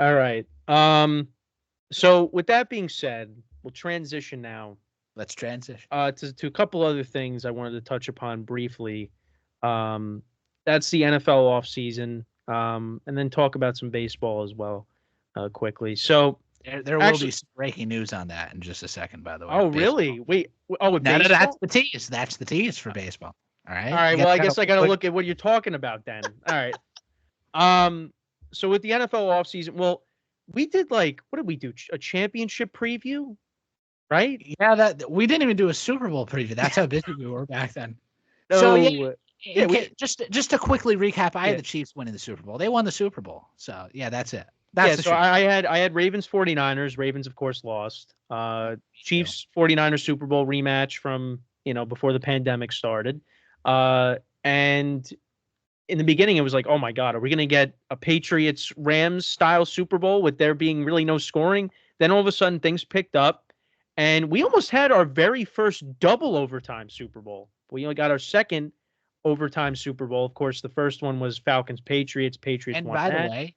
All right. So with that being said, we'll transition now Let's transition. to a couple other things I wanted to touch upon briefly. Um, that's the NFL offseason, and then talk about some baseball as well, quickly. So There will be actually, some breaking news on that in just a second, by the way. oh Baseball. really? Wait, oh with No, that's baseball? the tease. That's the tease for baseball. All All right. right. You Well, I gotta guess I got to look. look at what you're talking about then. All right. Um, so with the NFL offseason, well, we did like what did we do? A championship preview, right? Yeah, that we didn't even do a Super Bowl preview. That's how busy we were back then. So yeah, No. Yeah, in we case, just to quickly recap, I had yeah. the Chiefs winning the Super Bowl. They won the Super Bowl. So yeah, that's it. That's Yeah, the so show. I had Ravens 49ers. Ravens of course lost. Me too. Chiefs 49ers Super Bowl rematch from, before the pandemic started. And in the beginning it was like, "Oh my god, are we going to get a Patriots Rams style Super Bowl with there being really no scoring?" Then all of a sudden things picked up and we almost had our very first double overtime Super Bowl. We only got our second overtime Super Bowl. Of course, the first one was Falcons Patriots. Patriots And won by the that. way,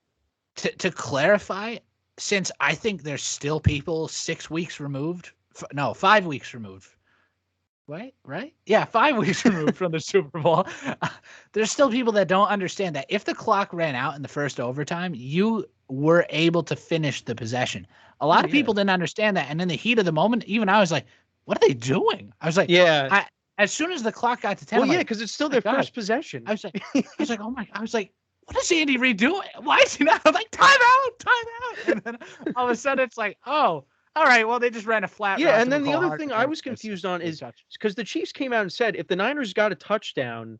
to clarify, since I think there's still people 6 weeks removed, no, 5 weeks removed. Right? Yeah, 5 weeks removed from the Super Bowl. There's still people that don't understand that if the clock ran out in the first overtime, you were able to finish the possession. A Oh lot of yeah. people didn't understand that, and in the heat of the moment, even I was like, "What are they doing?" I was like, Yeah. I as soon as the clock got to 10, Well, I'm yeah, like, because it's still "My their God!" first possession. Oh my, I was like, "What is Andy Reid doing? Why is he not?" I'm like, "Time out, time out!" And then all of a sudden, it's like, "Oh, all right, well, they just ran a flat Yeah, route and to then the McCall other Hardman thing I there was for confused on a is touch." because the Chiefs came out and said if the Niners got a touchdown,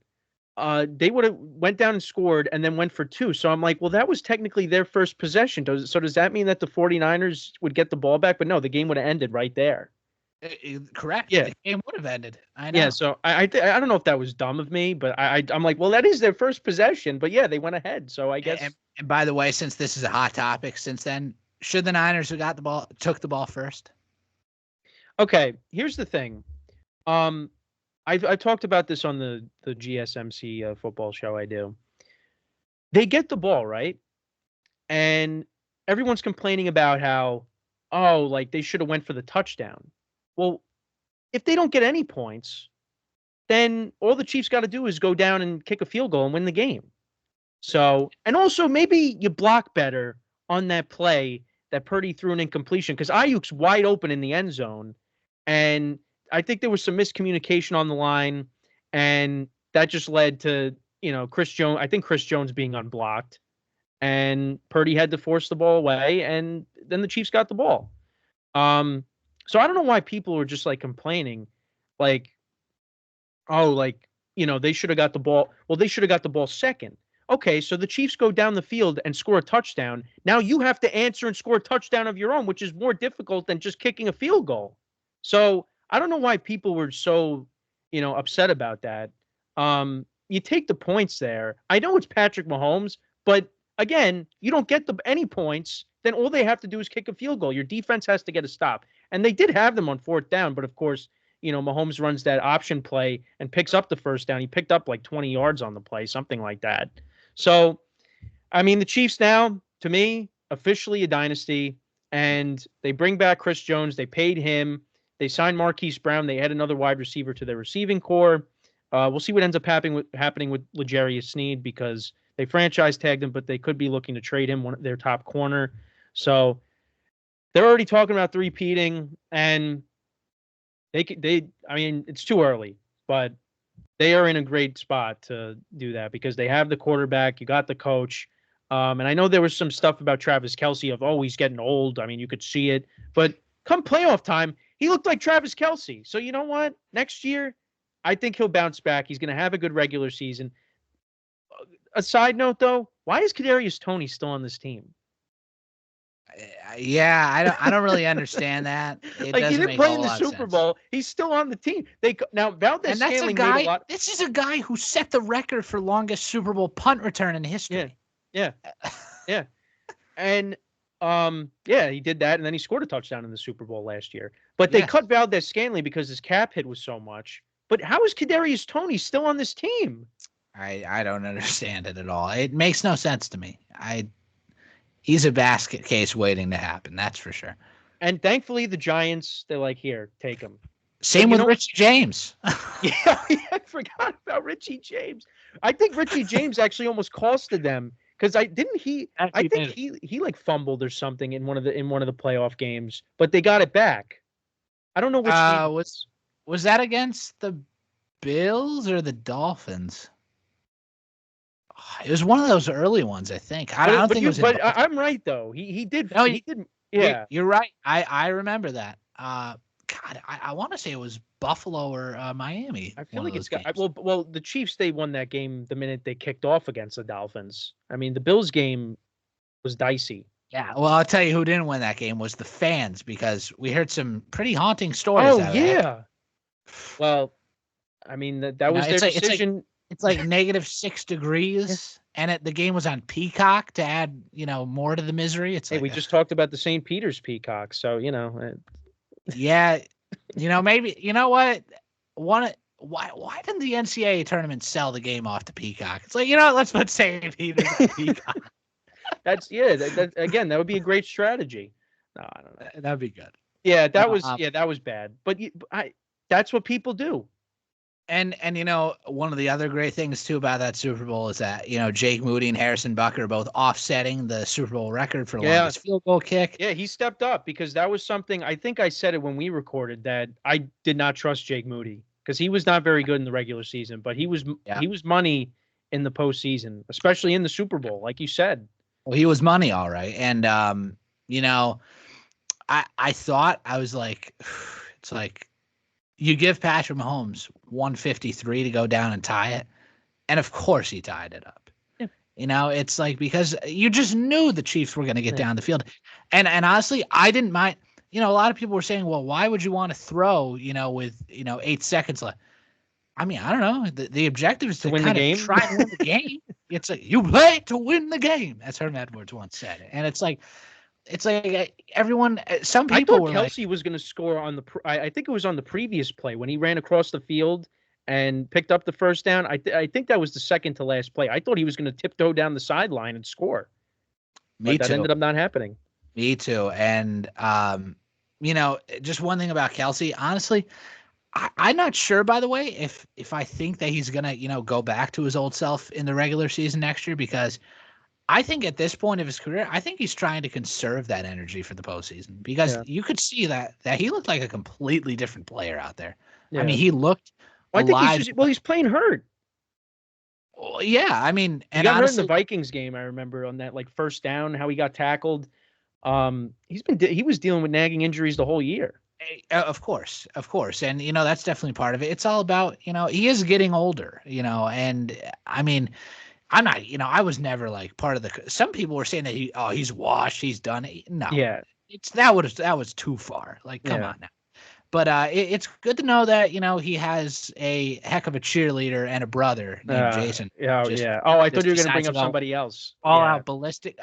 they would have went down and scored and then went for two. So I'm like, well, that was technically their first possession. Does that mean that the 49ers would get the ball back? But no, the game would have ended right there. Correct. Yeah. The game would have ended. I Yeah, know. so I don't know if that was dumb of me, but I'm like, well, that is their first possession, but yeah, they went ahead, so I And, guess and by the way, since this is a hot topic, since then, should the Niners have got the ball, took the ball first? okay. Here's the thing, um, I talked about this on the GSMC football show I do. They get the ball right, and everyone's complaining about how, oh, like they should have went for the touchdown. Well, if they don't get any points, then all the Chiefs got to do is go down and kick a field goal and win the game. So, and also maybe you block better on that play that Purdy threw an incompletion because Ayuk's wide open in the end zone, and I think there was some miscommunication on the line, and that just led to Chris Jones. I think Chris Jones being unblocked, and Purdy had to force the ball away, and then the Chiefs got the ball. Um, so I don't know why people were just like complaining, like, oh, like, they should have got the ball. Well, they should have got the ball second. Okay, so the Chiefs go down the field and score a touchdown. Now you have to answer and score a touchdown of your own, which is more difficult than just kicking a field goal. So I don't know why people were so, upset about that. You take the points there. I know it's Patrick Mahomes, but again, you don't get any points. Then all they have to do is kick a field goal. Your defense has to get a stop, and they did have them on fourth down, but of course, Mahomes runs that option play and picks up the first down. He picked up like 20 yards on the play, something like that. So, I mean, the Chiefs now, to me, officially a dynasty, and they bring back Chris Jones. They paid him. They signed Marquise Brown. They add another wide receiver to their receiving core. We'll see what ends up happening with L'Jarius Sneed because they franchise tagged him, but they could be looking to trade him, their top corner. So they're already talking about three-peating, and I mean, it's too early, but they are in a great spot to do that because they have the quarterback, you got the coach. And I know there was some stuff about Travis Kelce of, oh, he's getting old. I mean, you could see it. But come playoff time, he looked like Travis Kelce. So you know what? Next year, I think he'll bounce back. He's going to have a good regular season. A side note, though, why is Kadarius Toney still on this team? Yeah, I don't really understand that. It Like he doesn't didn't make a play in whole the lot of Super sense. Bowl. He's still on the team. Now Valdez And that's a Scantling made a guy. lot. This is a guy who set the record for longest Super Bowl punt return in Yeah, history. yeah, yeah. And yeah, he did that, and then he scored a touchdown in the Super Bowl last year. But they Yes. cut Valdez Scantling because his cap hit was so much. But how is Kadarius Toney still on this team? I don't understand it at all. It makes no sense to me. he's a basket case waiting to happen. That's for sure. And thankfully, the Giants, they're like, here, take him. Same with Richie James. Yeah, I forgot about Richie James. I think Richie James actually almost costed them because I think he like fumbled or something in one of the playoff games, but they got it back. I don't know which game was that against the Bills or the Dolphins? It was one of those early ones, I think. I don't think it was. But I'm right though. He did. No, he didn't. Yeah, you're right. I remember that. God, I want to say it was Buffalo or Miami. I feel like it's got well. The Chiefs, they won that game the minute they kicked off against the Dolphins. I mean, the Bills game was dicey. Yeah, well, I'll tell you who didn't win that game was the fans because we heard some pretty haunting stories. Oh yeah. Well, I mean that was their decision. It's like -6 degrees, and the game was on Peacock to add more to the misery. It's we just talked about the St. Peter's Peacock, so Yeah, maybe what? Why didn't the NCAA tournament sell the game off to Peacock? It's like let's put St. Peter's on Peacock. Again, that would be a great strategy. No, I don't know. That'd be good. Yeah, that was bad. But that's what people do. And one of the other great things too about that Super Bowl is that Jake Moody and Harrison Bucker are both offsetting the Super Bowl record for longest field goal kick. Yeah, he stepped up because that was something. I think I said it when we recorded that I did not trust Jake Moody because he was not very good in the regular season, but he was money in the postseason, especially in the Super Bowl, like you said. Well, he was money, all right, and I thought I was like, it's like. You give Patrick Mahomes 153 to go down and tie it, and of course he tied it up. Yeah. It's like because you just knew the Chiefs were going to get down the field, and honestly, I didn't mind. A lot of people were saying, "Well, why would you want to throw?" With 8 seconds left. I mean, I don't know. The objective is to win the game. Try to win the game. It's like you play to win the game. As Herm Edwards once said, and it's like everyone. Some people were Kelsey was going to score on I think it was on the previous play when he ran across the field and picked up the first down. I think that was the second to last play. I thought he was going to tiptoe down the sideline and score. But that ended up not happening. Me too. And just one thing about Kelsey. Honestly, I'm not sure. By the way, if I think that he's going to go back to his old self in the regular season next year because. I think at this point of his career, I think he's trying to conserve that energy for the postseason because you could see that he looked like a completely different player out there. Yeah. I mean, he looked alive. He's playing hurt. Well, yeah, I mean, he got hurt in the Vikings game. I remember on that first down, how he got tackled. He was dealing with nagging injuries the whole year. Of course, and that's definitely part of it. It's all about he is getting older, and I mean. I'm not, I was never part of some people were saying that he's washed, he's done. No, yeah, that was too far. Come on now. But it's good to know that he has a heck of a cheerleader and a brother named Jason. Yeah. Oh, I thought you were going to bring up somebody else. All out ballistic.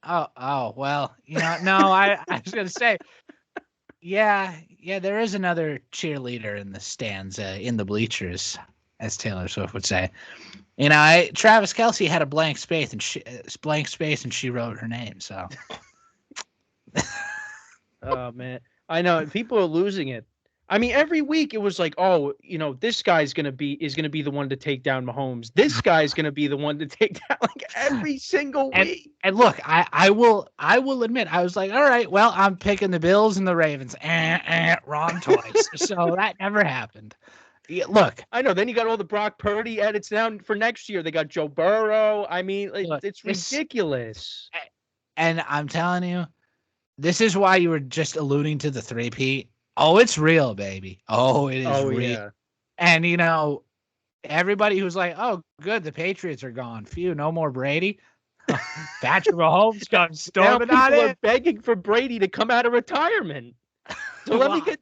Well, no, I was going to say, yeah, there is another cheerleader in the stands, in the bleachers, as Taylor Swift would say. Travis Kelce had a blank space and she wrote her name. So, oh man, I know people are losing it. I mean, every week it was like, oh, this guy's gonna be the one to take down Mahomes. This guy's gonna be the one to take down every single week. And look, I will admit, I was like, all right, well, I'm picking the Bills and the Ravens. Wrong twice. So that never happened. Yeah, look, I know. Then you got all the Brock Purdy edits down for next year. They got Joe Burrow. I mean, it's ridiculous. And I'm telling you, this is why you were just alluding to the 3-peat. Oh, it's real, baby. Oh, it is real. Yeah. And everybody who's like, "Oh, good, the Patriots are gone. Phew, no more Brady." Patrick Mahomes comes storming out. People are begging for Brady to come out of retirement. So let me get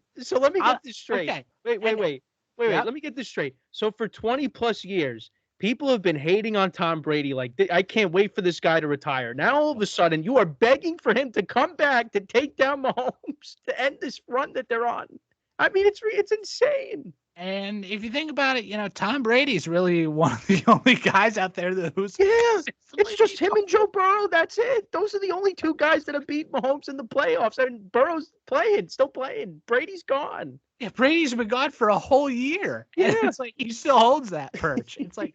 this straight. Okay. Wait. Wait, let me get this straight. So for 20 plus years, people have been hating on Tom Brady. I can't wait for this guy to retire. Now, all of a sudden, you are begging for him to come back to take down Mahomes to end this run that they're on. I mean, it's insane. And if you think about it, Tom Brady's really one of the only guys out there who's it's just him and Joe Burrow. That's it. Those are the only two guys that have beat Mahomes in the playoffs. And Burrow's still playing. Brady's gone. Yeah, Brady's been gone for a whole year. Yeah. And it's like he still holds that perch. It's like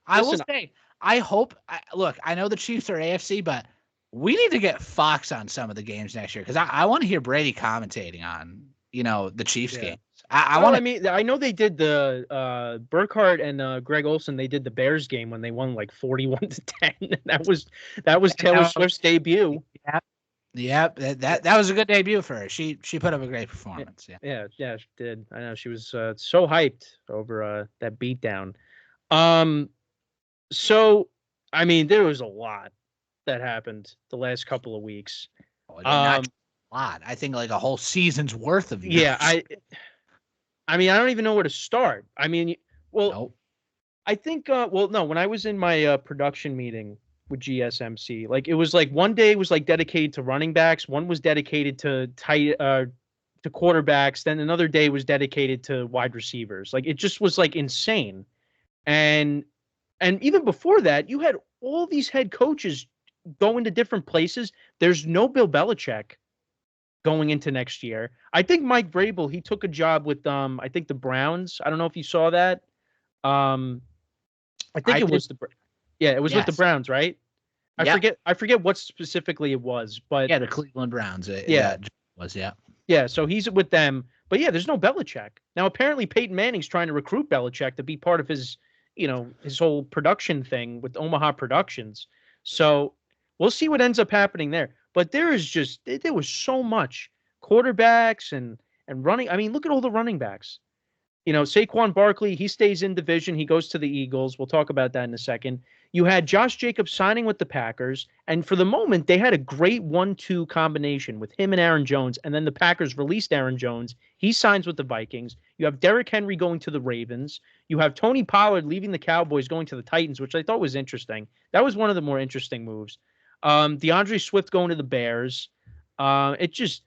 I will say, I hope. Look, I know the Chiefs are AFC, but we need to get Fox on some of the games next year because I want to hear Brady commentating on the Chiefs games. I know they did the Burkhardt and Greg Olson. They did the Bears game when they won like 41-10. That was Taylor Swift's debut. Yep. That was a good debut for her. She put up a great performance. Yeah, she did. I know she was so hyped over that beatdown. So I mean, there was a lot that happened the last couple of weeks. Not a lot. I think like a whole season's worth of news. Yeah, I mean, I don't even know where to start. I mean, well, nope. I think, no, when I was in my production meeting with GSMC, like it was like one day was like dedicated to running backs, one was dedicated to to quarterbacks, then another day was dedicated to wide receivers. Like it just was like insane. And even before that, you had all these head coaches going to different places. There's no Bill Belichick going into next year. I think Mike Vrabel, he took a job with I think the Browns. I don't know if you saw that. I think it was with the Browns, right? I forget what specifically it was, but the Cleveland Browns. It was. Yeah, so he's with them. But yeah, there's no Belichick. Now apparently Peyton Manning's trying to recruit Belichick to be part of his, his whole production thing with Omaha Productions. So we'll see what ends up happening there. But there was so much quarterbacks and running. I mean, look at all the running backs. Saquon Barkley, he stays in division. He goes to the Eagles. We'll talk about that in a second. You had Josh Jacobs signing with the Packers. And for the moment, they had a great 1-2 combination with him and Aaron Jones. And then the Packers released Aaron Jones. He signs with the Vikings. You have Derrick Henry going to the Ravens. You have Tony Pollard leaving the Cowboys, going to the Titans, which I thought was interesting. That was one of the more interesting moves. DeAndre Swift going to the Bears. It's just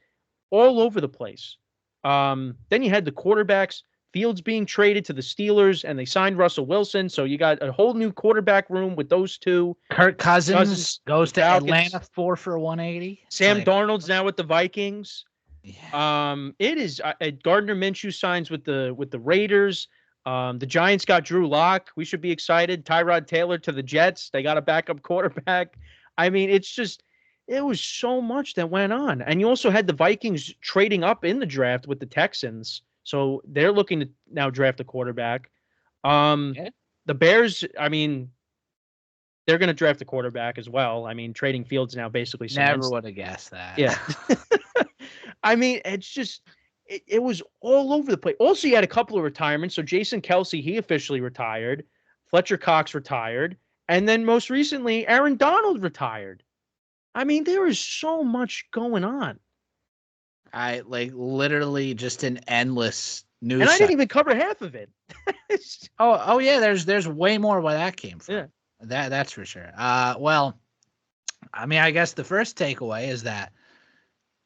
all over the place. Then you had the quarterbacks. Fields being traded to the Steelers, and they signed Russell Wilson. So you got a whole new quarterback room with those two. Kirk Cousins goes to Atlanta 4 for 180. Sam Darnold's now with the Vikings. Yeah. It is Gardner Minshew signs with the Raiders. The Giants got Drew Lock. We should be excited. Tyrod Taylor to the Jets. They got a backup quarterback. I mean, it was so much that went on. And you also had the Vikings trading up in the draft with the Texans. So they're looking to now draft a quarterback. The Bears, I mean, they're going to draft a quarterback as well. I mean, trading Fields now basically. Never would have guessed that. Yeah. I mean, it's just, it was all over the place. Also, you had a couple of retirements. So Jason Kelsey, he officially retired. Fletcher Cox retired. And then most recently, Aaron Donald retired. I mean, there is so much going on. I literally just an endless news. And I didn't even cover half of it. oh yeah, there's way more where that came from. Yeah. That's for sure. Well, I mean, I guess the first takeaway is that,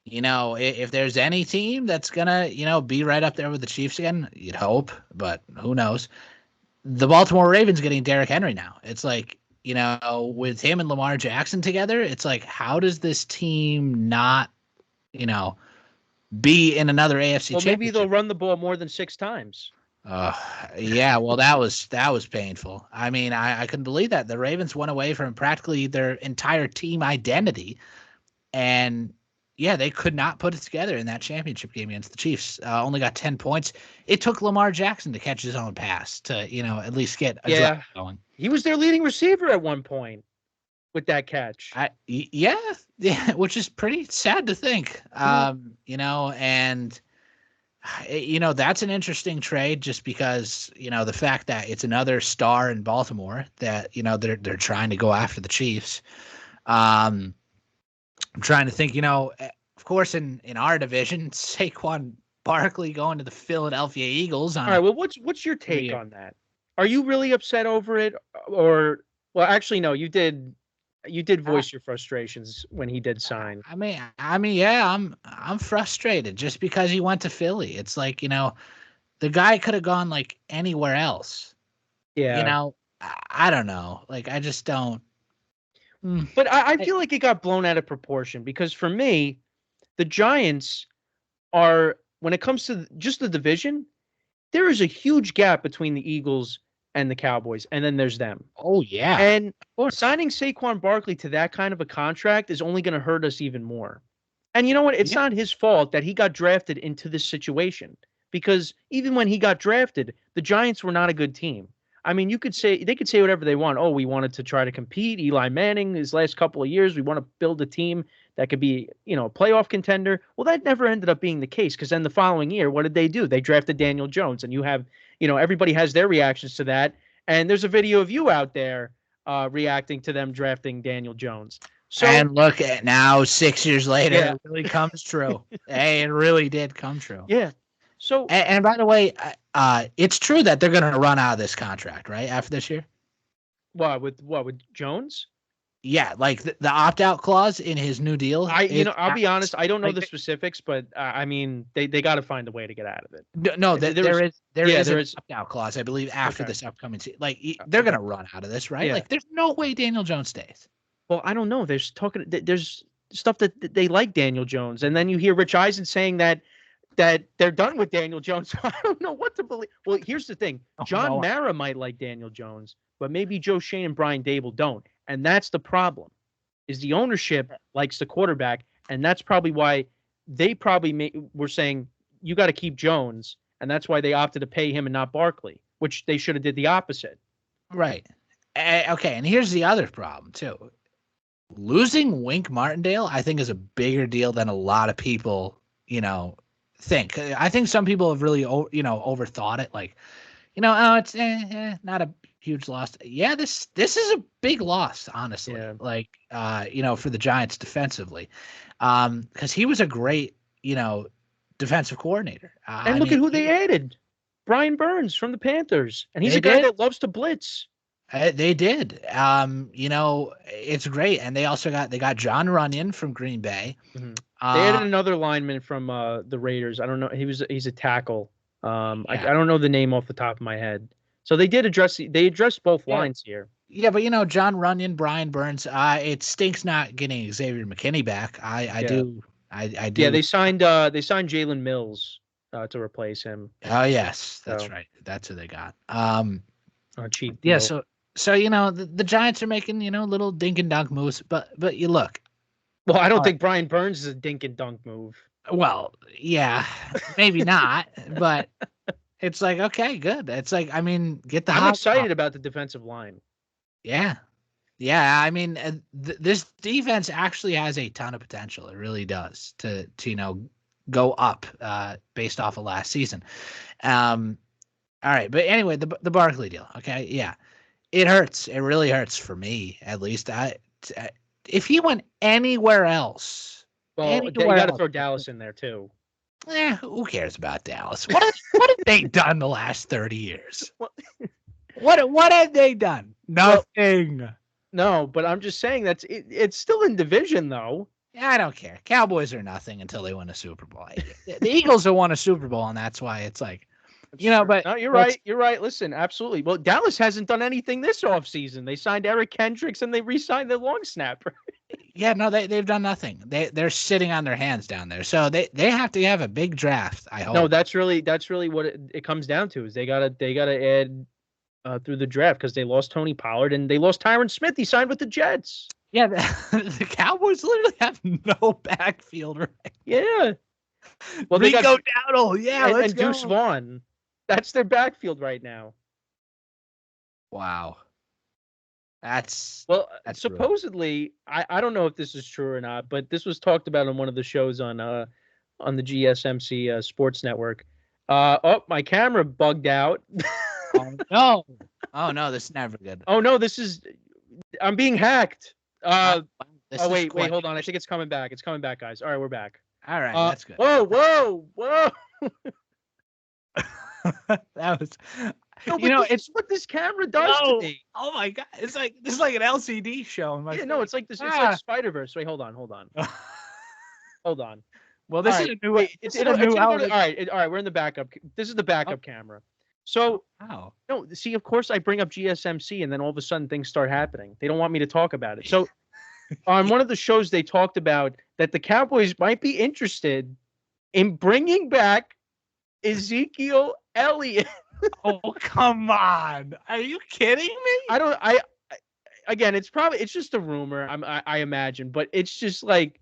if there's any team that's gonna, be right up there with the Chiefs again, you'd hope, but who knows? The Baltimore Ravens getting Derrick Henry now. It's like, with him and Lamar Jackson together, it's like, how does this team not, be in another AFC championship? Maybe they'll run the ball more than 6 times. Yeah, well, that was painful. I mean, I couldn't believe that. The Ravens went away from practically their entire team identity. And, yeah, they could not put it together in that championship game against the Chiefs. Only got 10 points. It took Lamar Jackson to catch his own pass to, at least get a drive going. He was their leading receiver at one point with that catch. Yeah, which is pretty sad to think. And that's an interesting trade just because, the fact that it's another star in Baltimore that, they're trying to go after the Chiefs. I'm trying to think, of course, in our division, Saquon Barkley going to the Philadelphia Eagles. All right, well, what's your take on that? Are you really upset over it? Or, well, actually, no, you did voice your frustrations when he did sign. I mean, yeah, I'm frustrated just because he went to Philly. It's like, the guy could have gone like anywhere else. Yeah. You know, I don't know. Like, I just don't. But I feel like it got blown out of proportion because for me, the Giants are, when it comes to just the division, there is a huge gap between the Eagles and the Cowboys, and then there's them. Oh yeah, And of course. signing Saquon Barkley to that kind of a contract is only going to hurt us even more. And you know what? It's Yeah. not his fault that he got drafted into this situation because even when he got drafted, the Giants were not a good team. I mean, they could say whatever they want. Oh, we wanted to try to compete. Eli Manning, his last couple of years, we want to build a team that could be, a playoff contender. Well, that never ended up being the case because then the following year, what did they do? They drafted Daniel Jones, and you have, everybody has their reactions to that. And there's a video of you out there reacting to them drafting Daniel Jones. So, and look at now, 6 years later, Yeah. it really comes true. Hey, it really did come true. Yeah. So, and by the way, it's true that they're going to run out of this contract, right, after this year? with Jones? Yeah, like the opt-out clause in his new deal. I'll be honest, I don't know the specifics, but I mean, they got to find a way to get out of it. No, there is an is opt-out clause, I believe, after Okay. this upcoming season. Like, they're going to run out of this, right? Yeah. Like, there's no way Daniel Jones stays. Well, I don't know. There's stuff that they like Daniel Jones, and then you hear Rich Eisen saying that they're done with Daniel Jones. So I don't know what to believe. Well, here's the thing: John Mara might like Daniel Jones, but maybe Joe Shane and Brian Dable don't, and that's the problem. Is the ownership likes the quarterback, and that's probably why they were saying you got to keep Jones, and that's why they opted to pay him and not Barkley, which they should have did the opposite. Right. Okay, and here's the other problem too. Losing Wink Martindale, I think, is a bigger deal than a lot of people, think. I think some people have really, overthought it. Like, it's not a huge loss. Yeah, this is a big loss, honestly. Yeah. Like, for the Giants defensively, because he was a great, defensive coordinator. And look at who they added: Brian Burns from the Panthers, and he's a guy that loves to blitz. They did. It's great, and they got John Runyon from Green Bay. Mm-hmm. They added another lineman from the Raiders. I don't know. He's a tackle. I don't know the name off the top of my head. So they did addressed both lines here. Yeah, but John Runyon, Brian Burns. It stinks not getting Xavier McKinney back. I do. Yeah, they signed Jalen Mills to replace him. Oh yes, that's right. That's who they got. Cheap. Yeah, so the Giants are making little dink and dunk moves, but you look. Well, I don't think Brian Burns is a dink and dunk move. Well, yeah, maybe not, but it's like, okay, good. It's like, I mean, I'm excited about the defensive line. Yeah. I mean, this defense actually has a ton of potential. It really does to go up based off of last season. All right, but anyway, the Barkley deal. Okay, yeah, it hurts. It really hurts for me, at least. If he went anywhere else, you got to throw Dallas in there too. Who cares about Dallas? What have they done the last 30 years? What have they done? Nothing. Well, no, but I'm just saying it's still in division though. Yeah, I don't care. Cowboys are nothing until they win a Super Bowl. The Eagles have won a Super Bowl, and that's why it's like. But no, you're right. You're right. Listen, absolutely. Well, Dallas hasn't done anything this offseason. They signed Eric Kendricks and they re-signed the long snapper. Yeah, no, they've done nothing. They're sitting on their hands down there. So they have to have a big draft, I hope. No, that's really what it comes down to is they gotta add through the draft because they lost Tony Pollard and they lost Tyron Smith. He signed with the Jets. Yeah, the Cowboys literally have no backfield, right? Yeah. Well, they got Dowdle, and Deuce Vaughn. That's their backfield right now. Wow. That's supposedly, I don't know if this is true or not, but this was talked about on one of the shows on the GSMC Sports Network. My camera bugged out. Oh no, this is never good. Oh no, I'm being hacked. Wait, hold on. I think it's coming back. It's coming back, guys. All right, we're back. All right, that's good. Whoa. That was, it's what this camera does to me. Oh my god, this is like an LCD show. It's like this. It's like Spider-Verse. Wait, hold on. Hold on. Well, this All is right, a new. wait, This it's is it'll, a it's new gonna go to, element. all right. We're in the backup. This is the backup camera. So Wow. no, see, of course I bring up GSMC, and then all of a sudden things start happening. They don't want me to talk about it. So on one of the shows, they talked about that the Cowboys might be interested in bringing back Ezekiel Elliott. Oh, come on. Are you kidding me? I don't. Again, it's just a rumor. I imagine, but it's just like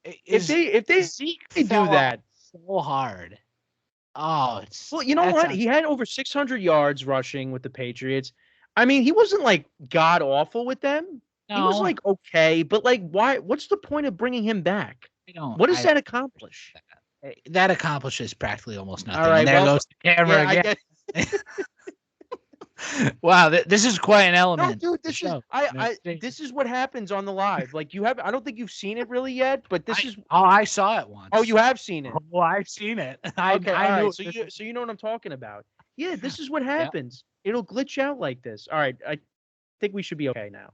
if they Zeke do fell off that. so hard. Oh, Well, you know what? He had over 600 yards rushing with the Patriots. I mean, he wasn't like god awful with them. He was no, like okay, but like why? What's the point of bringing him back? I don't. What does I that accomplish? that accomplishes practically almost nothing. All right, And there well, goes the camera yeah, I again. guess. Wow, this is quite an No, element. dude, this is what happens on the live. Like I don't think you've seen it really yet, but this is. Oh, I saw it once. Oh, you have seen it. Oh, I've seen it. Okay, I all knew right. it. So you know what I'm talking about. Yeah, this is what Yeah. happens. It'll glitch out like this. All right, I think we should be okay now.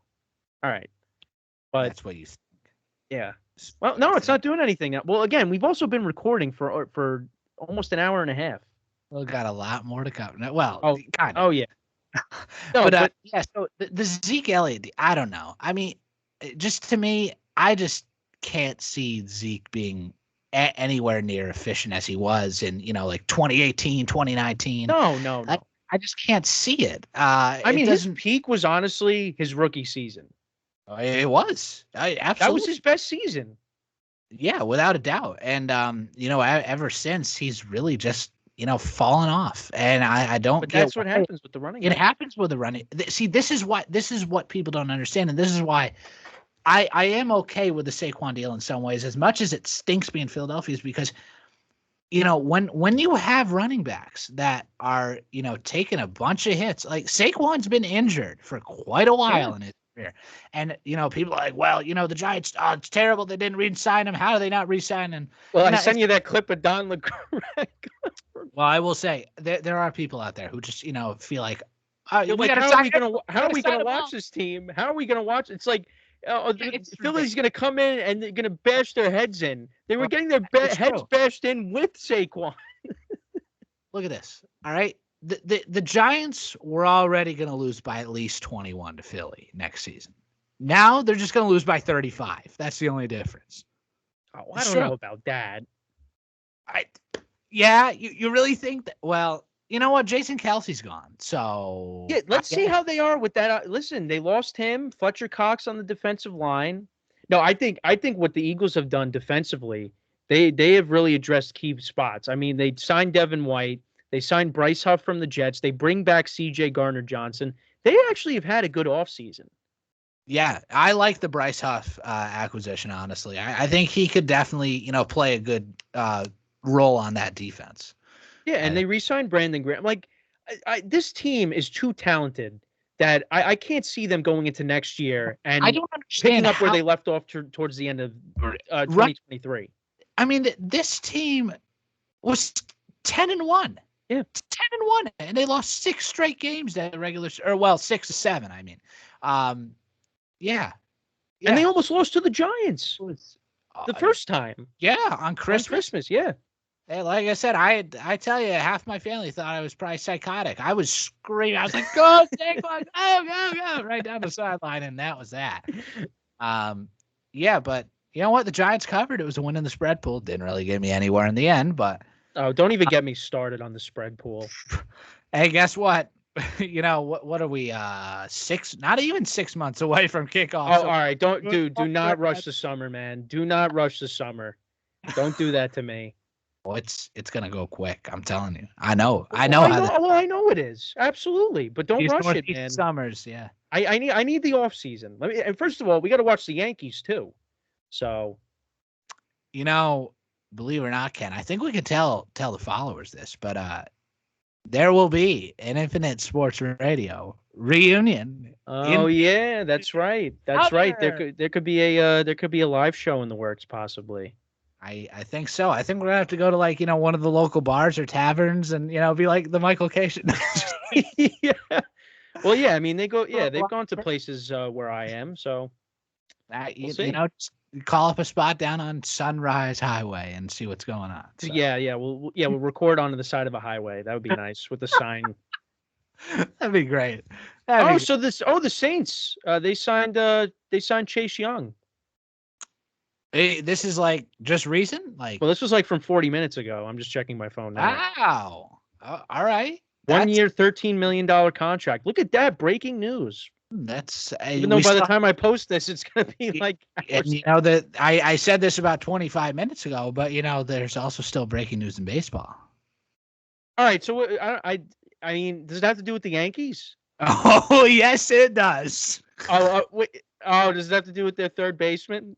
All right, but That's what you think. yeah. Well, no, it's not doing anything. Well, again, we've also been recording for almost an hour and a half. We've got a lot more to come. Well, Oh, kind of. oh yeah. No, but yeah, so the Zeke Elliott, I don't know. I mean, just to me, I just can't see Zeke being anywhere near efficient as he was in, like 2018, 2019. No. I just can't see it. I mean, his peak was honestly his rookie season. It was. Absolutely. That was his best season. Yeah, without a doubt. And, ever since, he's really just, fallen off. And I don't But get that's what happens with the running. It happens with the running. See, this is what people don't understand. And this is why I am okay with the Saquon deal in some ways, as much as it stinks being Philadelphia, is because, when you have running backs that are, taking a bunch of hits, like Saquon's been injured for quite a while in his career. And, people are like, well, the Giants, it's terrible. They didn't re-sign him. How do they not re-sign him? Well, I sent you that clip of Don LeGrand. Well, I will say there are people out there who just, feel like, how are we gonna watch this team? How are we gonna watch? It's like Philly's gonna come in and they're gonna bash their heads in. They were getting their heads bashed in with Saquon. Look at this. All right, the Giants were already gonna lose by at least 21 to Philly next season. Now they're just gonna lose by 35. That's the only difference. Oh, I don't know about that. Yeah, you really think that? Well, you know what? Jason Kelsey's gone. So yeah, let's see how they are with that. Listen, they lost him, Fletcher Cox on the defensive line. No, I think what the Eagles have done defensively, they have really addressed key spots. I mean, they signed Devin White, they signed Bryce Huff from the Jets, they bring back C.J. Gardner-Johnson. They actually have had a good offseason. Yeah, I like the Bryce Huff acquisition. Honestly, I think he could definitely play a good role on that defense. Yeah, and they re-signed Brandon Graham. Like, this team is too talented that I can't see them going into next year and I don't understand picking up where they left off towards the end of 2023. I mean, this team was 10-1. Yeah, 10-1, and they lost 6 straight games that regular, 6 to 7. I mean, yeah. And they almost lost to the Giants the first time. Yeah, on Christmas. Yeah. Hey, like I said, I tell you, half my family thought I was probably psychotic. I was screaming. I was like, "Go, Saquon, go!" right down the sideline, and that was that. Yeah, but you know what? The Giants covered. It was a win in the spread pool. Didn't really get me anywhere in the end, but oh, don't even get me started on the spread pool. Hey, guess what? What are we? 6? Not even 6 months away from kickoff. Oh, so all right. Do not rush the summer, man. Do not rush the summer. Don't do that to me. Well, it's gonna go quick. I'm telling you. I know. I know it is absolutely, but don't rush it, man. Summers, yeah. I need the off season. And first of all, we got to watch the Yankees too. So, believe it or not, Ken, I think we can tell the followers this, but there will be an Infinite Sports Radio reunion. Oh yeah, that's right. That's right. There could be a live show in the works possibly. I think so. I think we're gonna have to go to one of the local bars or taverns and be like the Michael K. Yeah. Well, yeah. I mean, they go. Yeah, they've gone to places where I am. So We'll You see. know, just call up a spot down on Sunrise Highway and see what's going on. So. Yeah. We'll record onto the side of a highway. That would be nice with the sign. That'd be great. That'd be The Saints. They signed Chase Young. This is like just recent? Like, Well, this was like from 40 minutes ago. I'm just checking my phone now. wow. All right. 1 year, $13 million contract. Look at that. Breaking news. That's Even though by the time I post this, it's going to be like. And you know that I said this about 25 minutes ago, but you know, there's also still breaking news in baseball. All right. So I mean, does it have to do with the Yankees? Oh, yes, it does. Wait. Oh, does it have to do with their third baseman?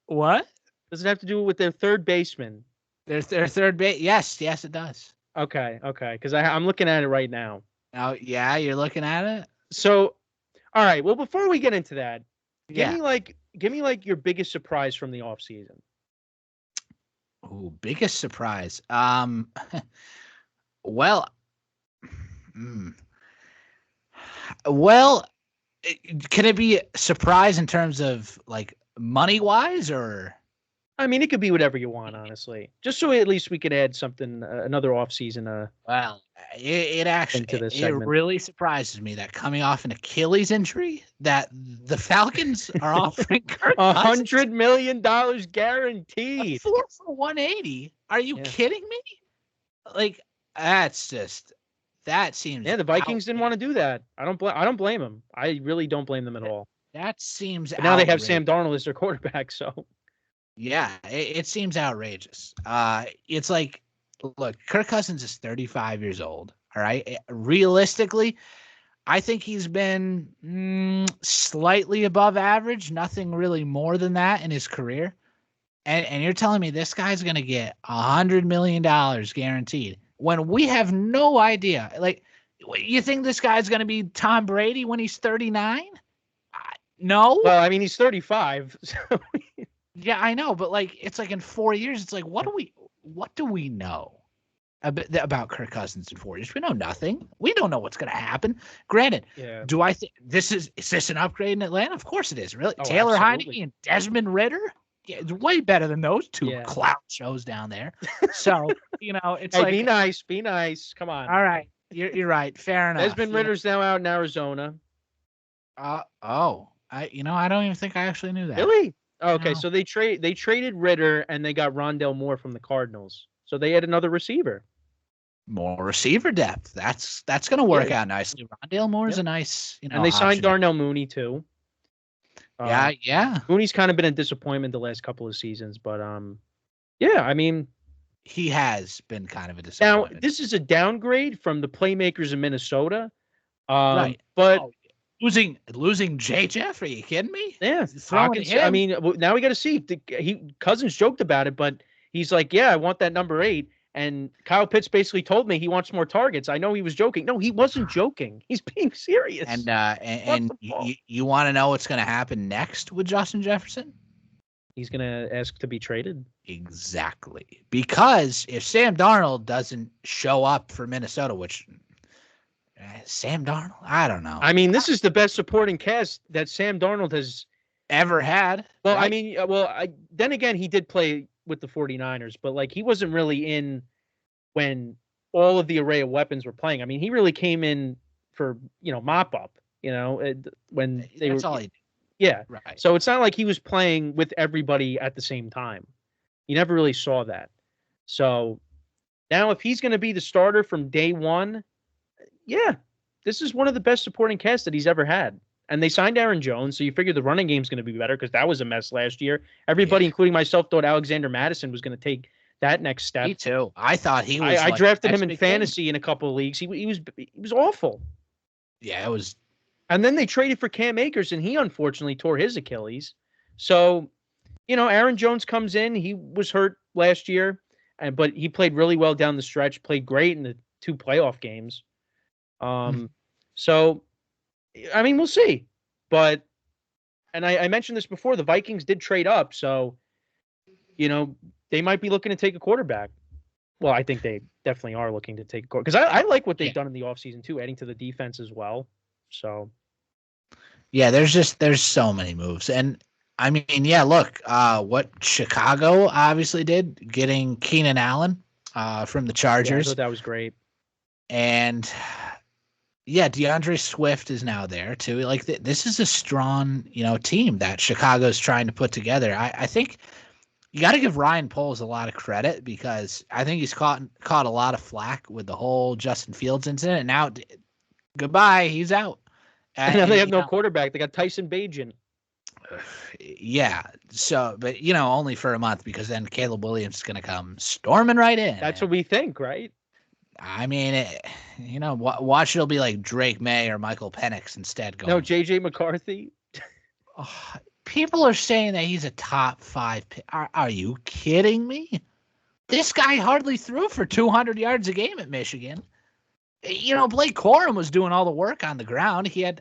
What? Does it have to do with their third baseman? Their third base? Yes, it does. Okay. Because I'm looking at it right now. Oh, yeah, you're looking at it. So, all right. Well, before we get into that, give me like your biggest surprise from the offseason. Oh, biggest surprise. Well, can it be a surprise in terms of like money wise, or? I mean, it could be whatever you want, honestly. Just so at least we could add something, another offseason. Well, it actually it really surprises me that coming off an Achilles injury, that the Falcons are offering $100 million guaranteed. 4 for 180. Are you kidding me? Like that seems. Yeah, the Vikings didn't want to do that. I don't blame them. I really don't blame them at all. That seems. But now they have Sam Darnold as their quarterback, so. Yeah, it seems outrageous. It's like, look, Kirk Cousins is 35 years old. All right. Realistically, I think he's been slightly above average, nothing really more than that in his career. And you're telling me this guy's going to get $100 million guaranteed when we have no idea. Like, you think this guy's going to be Tom Brady when he's 39? No. Well, I mean, he's 35. So. Yeah, I know, but like it's like in 4 years, it's like what do we know about Kirk Cousins in 4 years? We know nothing. We don't know what's going to happen. Granted, do I think is this an upgrade in Atlanta? Of course it is. Really, Taylor Heinicke and Desmond Ritter. Yeah, it's way better than those two clown shows down there. So you know, it's hey, like be nice. Come on. All right, you're right. Fair enough. Desmond Ritter's now out in Arizona. I don't even think I actually knew that. Really? Oh, okay, so they traded Ritter and they got Rondell Moore from the Cardinals. So they had another receiver. More receiver depth. That's going to work out nicely. Rondell Moore is a nice, and they signed Darnell Mooney too. Yeah. Mooney's kind of been a disappointment the last couple of seasons, but yeah, I mean, he has been kind of a disappointment. Now this is a downgrade from the playmakers in Minnesota, right? But. Losing Jay Jeff? Are you kidding me? Yeah, I mean, now we got to see. Cousins joked about it, but he's like, "Yeah, I want that number 8." And Kyle Pitts basically told me he wants more targets. I know he was joking. No, he wasn't joking. He's being serious. And you want to know what's going to happen next with Justin Jefferson? He's going to ask to be traded. Exactly, because if Sam Darnold doesn't show up for Minnesota, which. Sam Darnold? I don't know. I mean, this is the best supporting cast that Sam Darnold has ever had. Well, right? I mean, then again, he did play with the 49ers, but like he wasn't really in when all of the array of weapons were playing. I mean, he really came in for, mop up, when they That's were. all he did. Yeah. Right. So it's not like he was playing with everybody at the same time. You never really saw that. So now if he's going to be the starter from day one, yeah, this is one of the best supporting casts that he's ever had. And they signed Aaron Jones, so you figure the running game's going to be better because that was a mess last year. Everybody, including myself, thought Alexander Madison was going to take that next step. Me too. I thought he was. I drafted him in fantasy in a couple of leagues. He was awful. Yeah, it was. And then they traded for Cam Akers, and he unfortunately tore his Achilles. So, Aaron Jones comes in. He was hurt last year, but he played really well down the stretch. Played great in the 2 playoff games. So, I mean, we'll see. But, and I mentioned this before, the Vikings did trade up. So, they might be looking to take a quarterback. Well, I think they definitely are looking to take a quarterback. Because I like what they've done in the offseason, too, adding to the defense as well. So. Yeah, there's so many moves. And I mean, yeah, look, what Chicago obviously did, getting Keenan Allen from the Yeah, I Chargers. thought that was great. And yeah, DeAndre Swift is now there too. Like this is a strong, team that Chicago's trying to put together. I think you got to give Ryan Poles a lot of credit because I think he's caught a lot of flack with the whole Justin Fields incident. And now, goodbye, he's out. And now they have no quarterback. They got Tyson Bagent. Yeah. So, but only for a month because then Caleb Williams is going to come storming right in. That's what we think, right? I mean, watch it'll be like Drake May or Michael Penix instead. Going. No, JJ McCarthy. People are saying that he's a top 5 pick. Are you kidding me? This guy hardly threw for 200 yards a game at Michigan. Blake Corum was doing all the work on the ground. The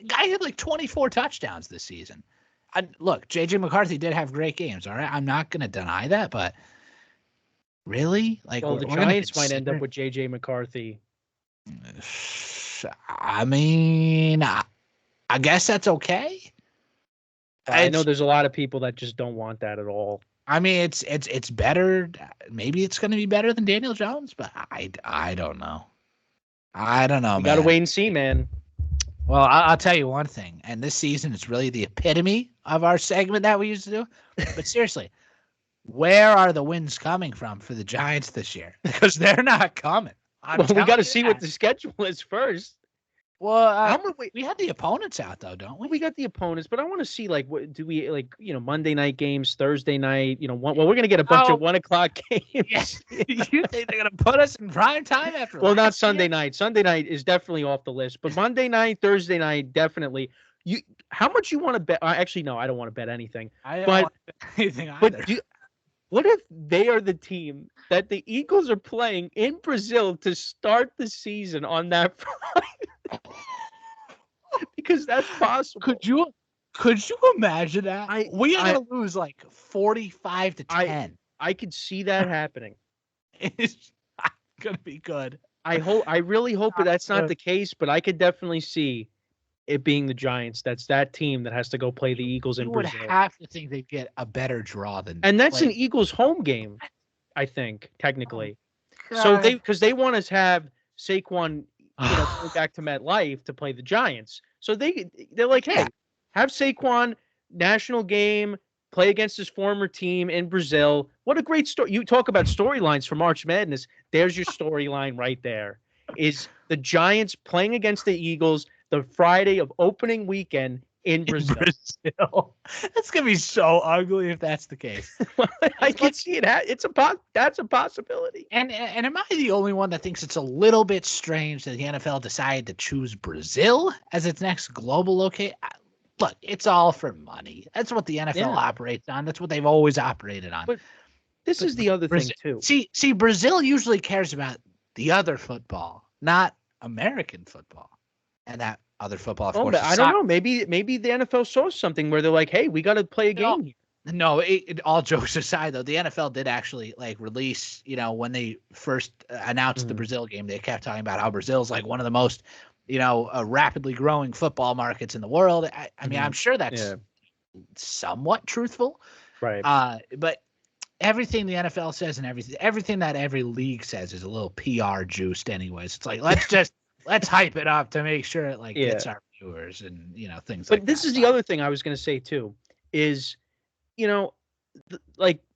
guy had like 24 touchdowns this season. Look, J.J. McCarthy did have great games, all right? I'm not going to deny that, but really? Well, the Giants might end up with J.J. McCarthy. I mean, I guess that's okay. I know there's a lot of people that just don't want that at all. I mean, it's better. Maybe it's going to be better than Daniel Jones, but I don't know. I don't know, man. You got to wait and see, man. Well, I'll tell you one thing, and this season is really the epitome of our segment that we used to do. But seriously, where are the wins coming from for the Giants this year? Because they're not coming. Well, we got to see what the schedule is first. Well, we had the opponents out though, don't we? We got the opponents, but I want to see what do we Monday night games, Thursday night. We're gonna get a bunch of 1:00 games. Yes. You think they're gonna put us in prime time after? Well, not Sunday night. Sunday night is definitely off the list, but Monday night, Thursday night, definitely. How much you want to bet? Actually, no, I don't want to bet anything. I don't want to bet anything either. But what if they are the team that the Eagles are playing in Brazil to start the season on that Friday? Because that's possible. Could you imagine that? We are going to lose like 45-10. I could see that happening. It's not going to be good. I really hope that's not the case, but I could definitely see it being the Giants. That's that team that has to go play the Eagles in Brazil. You would have to think they'd get a better draw than. And that's an Eagles home game, I think, technically. So because they want to have Saquon, go back to MetLife to play the Giants. So they're like, hey, have Saquon national game, play against his former team in Brazil. What a great story! You talk about storylines for March Madness. There's your storyline right there. Is the Giants playing against the Eagles the Friday of opening weekend in Brazil? That's gonna be so ugly if that's the case. I can see it. That's a possibility. And am I the only one that thinks it's a little bit strange that the NFL decided to choose Brazil as its next global location? Look, it's all for money. That's what the NFL operates on. That's what they've always operated on. But this is the other thing too. See, Brazil usually cares about the other football, not American football. And that other football, of course. I don't know. Maybe the NFL saw something where they're like, "Hey, we got to play a game here." No, all jokes aside, though, the NFL did actually release. When they first announced the Brazil game, they kept talking about how Brazil's like one of the most, rapidly growing football markets in the world. I mean, I'm sure that's somewhat truthful, right? But everything the NFL says and everything that every league says is a little PR juiced, anyways. It's like let's hype it up to make sure it gets our viewers and things like that. But this is the other thing I was going to say too is, the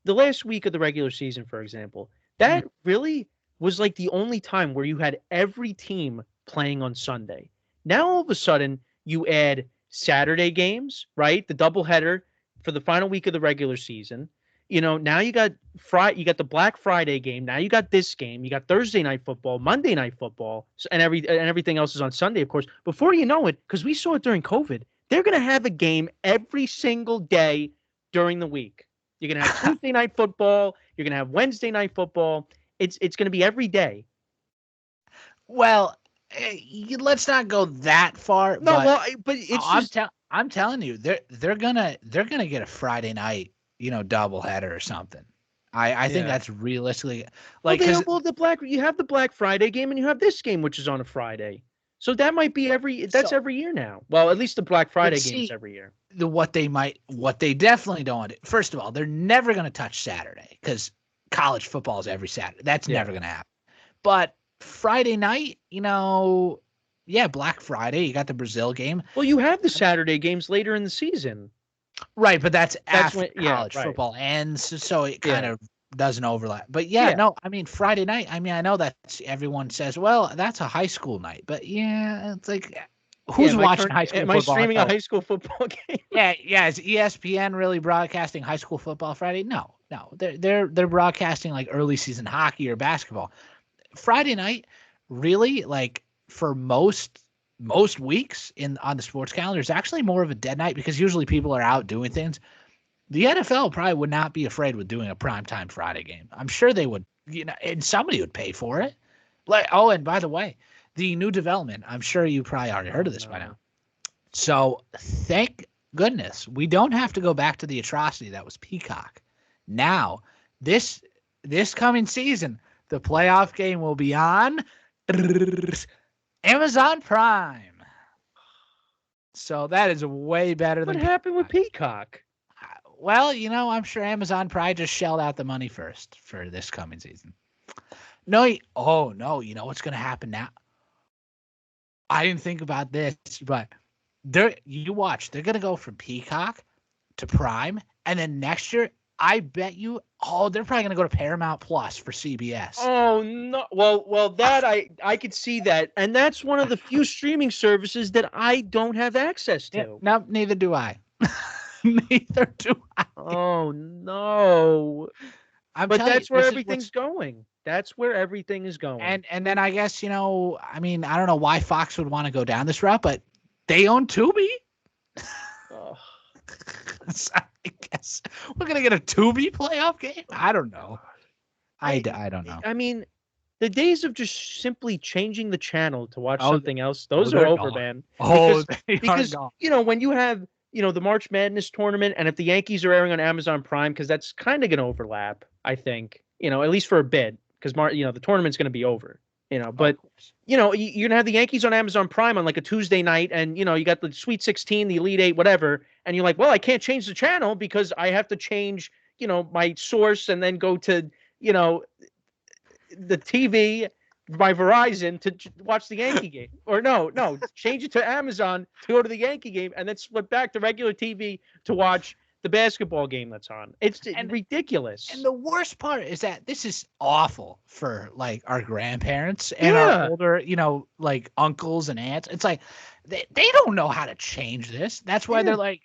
last week of the regular season, for example, that really was like the only time where you had every team playing on Sunday. Now all of a sudden you add Saturday games, right? The doubleheader for the final week of the regular season. Now you got the Black Friday game. Now you got this game. You got Thursday night football, Monday night football, and everything else is on Sunday, of course. Before you know it, because we saw it during COVID, they're going to have a game every single day during the week. You're going to have Tuesday night football. You're going to have Wednesday night football. It's going to be every day. Well, let's not go that far. No, but it's I'm telling you, they're gonna get a Friday night, doubleheader or something. I think that's realistically you have the Black Friday game and you have this game, which is on a Friday. So that might be that's every year now. Well, at least the Black Friday see, games every year. What they definitely don't want to. First of all, they're never going to touch Saturday because college football is every Saturday. That's never going to happen. But Friday night, Black Friday, you got the Brazil game. Well, you have the Saturday games later in the season. Right, but that's after when, college right. football ends, so it kind of doesn't overlap. But no, I mean Friday night. I mean, I know that everyone says, "Well, that's a high school night," but it's like, who's watching high school football? Am I streaming a high school football game? Yeah. Is ESPN really broadcasting high school football Friday? No. They're broadcasting like early season hockey or basketball. Friday night, really, like for most weeks on the sports calendar is actually more of a dead night because usually people are out doing things. The NFL probably would not be afraid with doing a primetime Friday game. I'm sure they would, and somebody would pay for it. And by the way, the new development, I'm sure you probably already heard of this by now. So thank goodness we don't have to go back to the atrocity that was Peacock. Now, this coming season, the playoff game will be on Amazon Prime. So that is way better than what happened with Peacock. Well, I'm sure Amazon Prime just shelled out the money first for this coming season. No, you know what's going to happen now? I didn't think about this, but they're going to go from Peacock to Prime, and then next year, I bet you, they're probably going to go to Paramount Plus for CBS. Oh, no. Well, that I could see that. And that's one of the few streaming services that I don't have access to. Yeah, no, neither do I. Neither do I. Oh, no. But that's where everything's going. That's where everything is going. And then I guess, I don't know why Fox would want to go down this route, but they own Tubi. So I guess we're going to get a Tubi playoff game? I don't know. I don't know. I mean, the days of just simply changing the channel to watch something else, those are over, man. Because when you have, the March Madness tournament, and if the Yankees are airing on Amazon Prime, because that's kind of going to overlap, I think, at least for a bit, because, the tournament's going to be over. But you're gonna have the Yankees on Amazon Prime on like a Tuesday night, and you got the Sweet 16, the Elite Eight, whatever, and you're like, well, I can't change the channel because I have to change, my source and then go to, the TV by Verizon to watch the Yankee game, or no, change it to Amazon to go to the Yankee game, and then split back to regular TV to watch the basketball game that's on. It's ridiculous. And the worst part is that this is awful for like our grandparents and our older, like uncles and aunts. It's like they don't know how to change this. That's why they're like,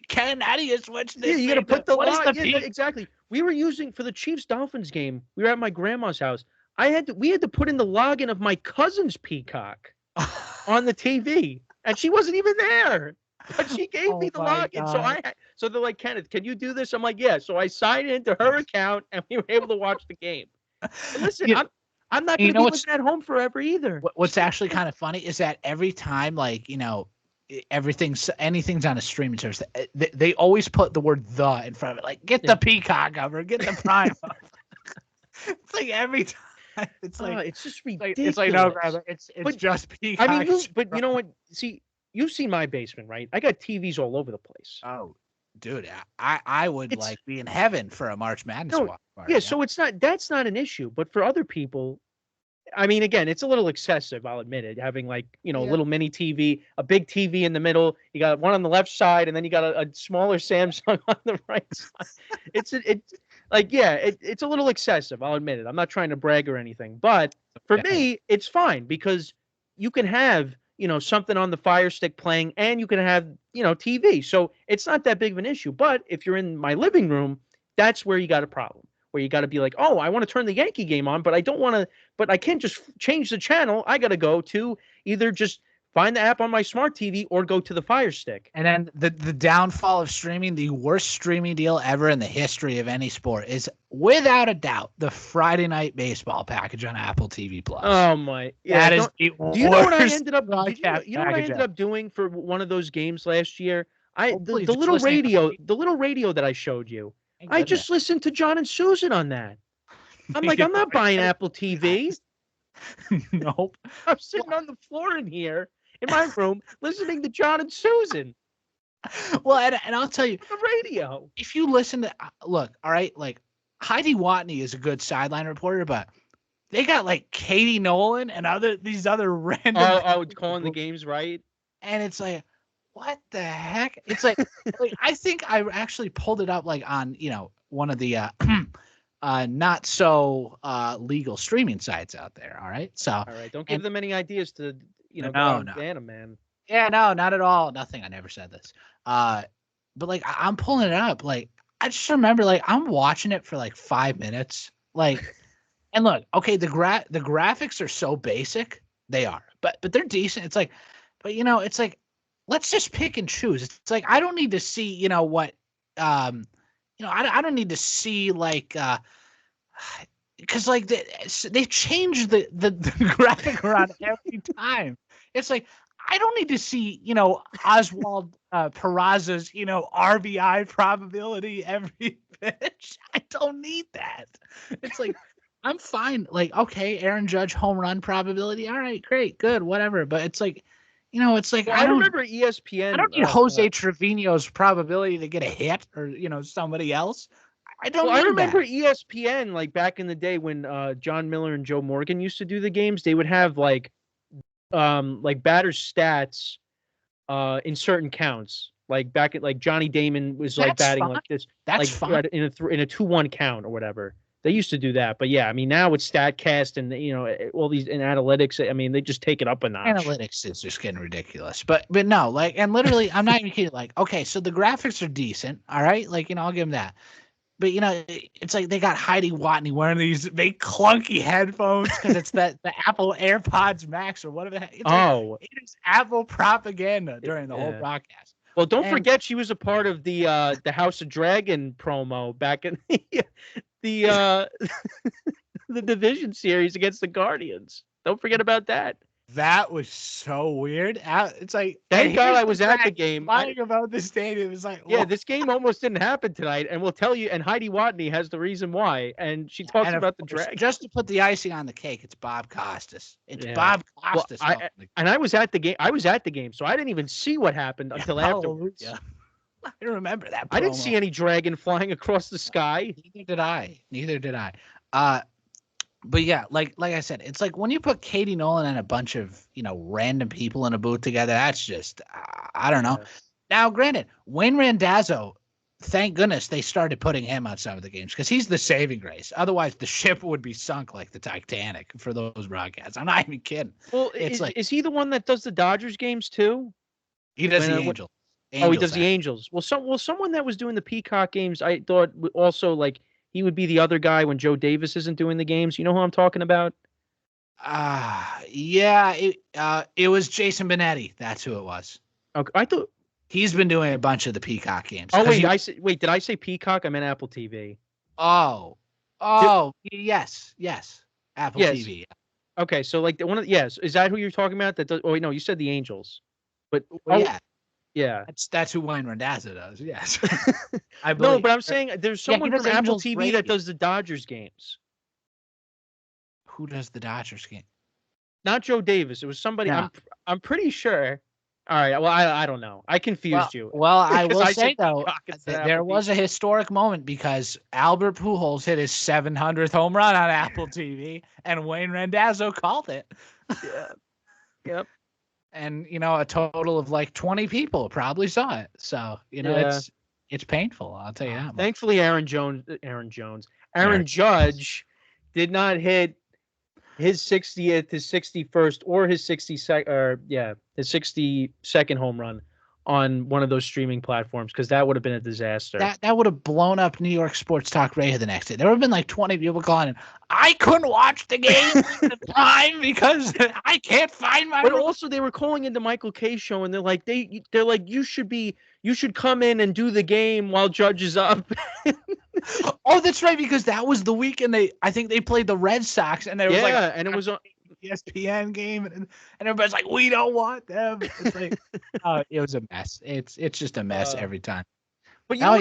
Ken, how do you switch this? Yeah, you got to put the log. Yeah, exactly. We were using for the Chiefs Dolphins game. We were at my grandma's house. We had to put in the login of my cousin's Peacock on the TV, and she wasn't even there. But she gave me the login. So they're like, Kenneth, can you do this? I'm like, yeah. So I signed into her account, and we were able to watch the game. But listen, I'm not going to be living at home forever either. What's actually kind of funny is that every time, like, anything's on a streaming service, they always put the word "the" in front of it. Like, get the Peacock cover, get the Prime. It's like every time. It's like it's just ridiculous. It's like no, it's just Peacock. I mean, but you know what? See. You've seen my basement, right? I got TVs all over the place. Oh, dude, I would be in heaven for a March Madness party. Yeah, so that's not an issue. But for other people, I mean, again, it's a little excessive, I'll admit it, having a little mini TV, a big TV in the middle. You got one on the left side, and then you got a smaller Samsung on the right side. It's a little excessive, I'll admit it. I'm not trying to brag or anything. But for me, it's fine because you can have something on the Fire Stick playing, and you can have, TV. So it's not that big of an issue. But if you're in my living room, that's where you got a problem, where you got to be like, oh, I want to turn the Yankee game on, but I can't just change the channel. I got to go to either just find the app on my smart TV or go to the Fire Stick. And then the downfall of streaming, the worst streaming deal ever in the history of any sport is without a doubt the Friday Night Baseball package on Apple TV Plus. Oh my! Yeah, that is do you know what I ended up? You know what I ended up doing for one of those games last year? The little radio that I showed you. I just listened to John and Susan on that. I'm like, I'm not buying Apple TV. Nope. I'm sitting on the floor in here in my room listening to John and Susan Well, and I'll tell you, on the radio. if you listen to look, all right, like Heidi Watney is a good sideline reporter, but they got like Katie Nolan and these other random It's calling the games right. and it's like, what the heck? It's like I think I actually pulled it up like on one of the not so legal streaming sites out there. All right, so All right, don't give them any ideas to no, go out and no. ban them, man. Yeah, no, not at all. Nothing. I never said this. But like I'm pulling it up. Like I just remember like I'm watching it for like 5 minutes. Like, and look, okay, the graphics are so basic. They are, but they're decent. It's like, but it's like, let's just pick and choose. It's like I don't need to see what, I don't need to see like because like they change the graphic around every time. It's like I don't need to see Oswald Peraza's RBI probability every pitch. I don't need that. It's like I'm fine. Like okay, Aaron Judge home run probability. All right, great, good, whatever. But it's like it's like I remember ESPN. I don't need Jose Trevino's probability to get a hit or somebody else. I don't. I remember ESPN like back in the day when John Miller and Joe Morgan used to do the games. They would have like batter stats in certain counts. Like back at like Johnny Damon was like batting fine. like this. That's like, fine in a 2-1 count or whatever. They used to do that, but yeah, I mean now with Statcast and all these in analytics, I mean they just take it up a notch. Analytics is just getting ridiculous, but no, like, and literally, I'm not even kidding. Like, okay, so the graphics are decent, all right, like I'll give them that. But it's like they got Heidi Watney wearing these big clunky headphones because it's the Apple AirPods Max or whatever. It is Apple propaganda during the whole broadcast. Well, don't forget she was a part of the House of Dragon promo back in the division series against the Guardians. Don't forget about that. That was so weird. It's like thank God I was at the game. Lying about the stadium is like this game almost didn't happen tonight, and we'll tell you. And Heidi Watney has the reason why, and she talks about the Dragon. Just to put the icing on the cake, it's Bob Costas. It's Bob Costas. Well, I was at the game. I was at the game, so I didn't even see what happened until afterwards. Yeah. I remember that. I didn't see any dragon flying across the sky. Neither did I. But yeah, like I said, it's like when you put Katie Nolan and a bunch of random people in a booth together, that's just I don't know. Yeah. Now, granted, Wayne Randazzo, thank goodness they started putting him on some of the games because he's the saving grace. Otherwise, the ship would be sunk like the Titanic for those broadcasts. I'm not even kidding. Well, is he the one that does the Dodgers games too? He does the Angels. He does the Angels. Well, someone that was doing the Peacock games, I thought also like. He would be the other guy when Joe Davis isn't doing the games. You know who I'm talking about? Yeah. It was Jason Benetti. That's who it was. Okay, I thought he's been doing a bunch of the Peacock games. Oh wait, did I say Peacock? I meant Apple TV. Yes, Apple TV. Okay, so like is that who you're talking about? That does? Oh wait, no, you said the Angels, but yeah. That's who Wayne Randazzo does. Yes. No, but I'm saying there's someone from Apple TV that does the Dodgers games. Who does the Dodgers game? Not Joe Davis. It was somebody. No. I'm pretty sure. All right. Well, I don't know. I confused you. Well, I will say though, there was a historic moment because Albert Pujols hit his 700th home run on Apple TV, and Wayne Randazzo called it. Yeah. Yep. And a total of like 20 people probably saw it. So it's painful. I'll tell you that. Thankfully, Aaron Judge did not hit his 60th, his 61st, or his 62nd, his 62nd home run on one of those streaming platforms because that would have been a disaster. That would have blown up New York Sports Talk Radio the next day. There would have been like 20 people calling in. I couldn't watch the game at the time because I can't find my. But also, they were calling into Michael K's show, and they're like, you should come in and do the game while Judge is up. Oh, that's right, because that was the weekend I think they played the Red Sox, and there was and it was on ESPN game, and everybody's like, we don't want them. It's like, it was a mess. It's just a mess every time. But all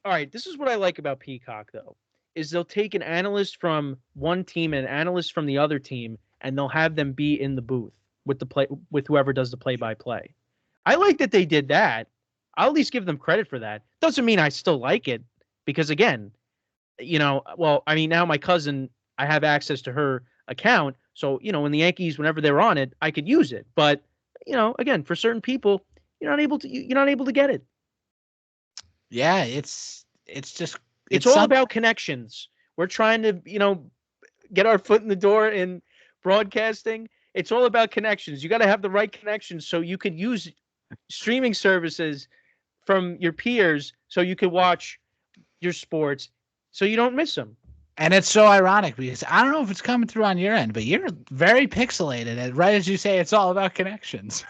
right, this is what I like about Peacock though, is they'll take an analyst from one team and an analyst from the other team, and they'll have them be in the booth with whoever does the play-by-play. I like that they did that. I'll at least give them credit for that. Doesn't mean I still like it, because again, well, I mean, now my cousin, I have access to her account, so when the Yankees, whenever they're on it, I could use it. But again, for certain people, you're not able to get it. Yeah, it's just it's all about connections. We're trying to get our foot in the door in broadcasting. It's all about connections. You got to have the right connections so you could use streaming services from your peers, so you could watch your sports, so you don't miss them. And it's so ironic because I don't know if it's coming through on your end, but you're very pixelated. And right as you say, it's all about connections.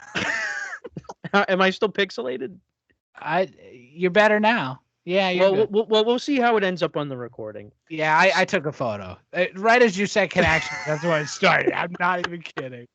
Am I still pixelated? You're better now. Yeah. We'll see how it ends up on the recording. Yeah, I took a photo right as you said connections. That's where it started. I'm not even kidding.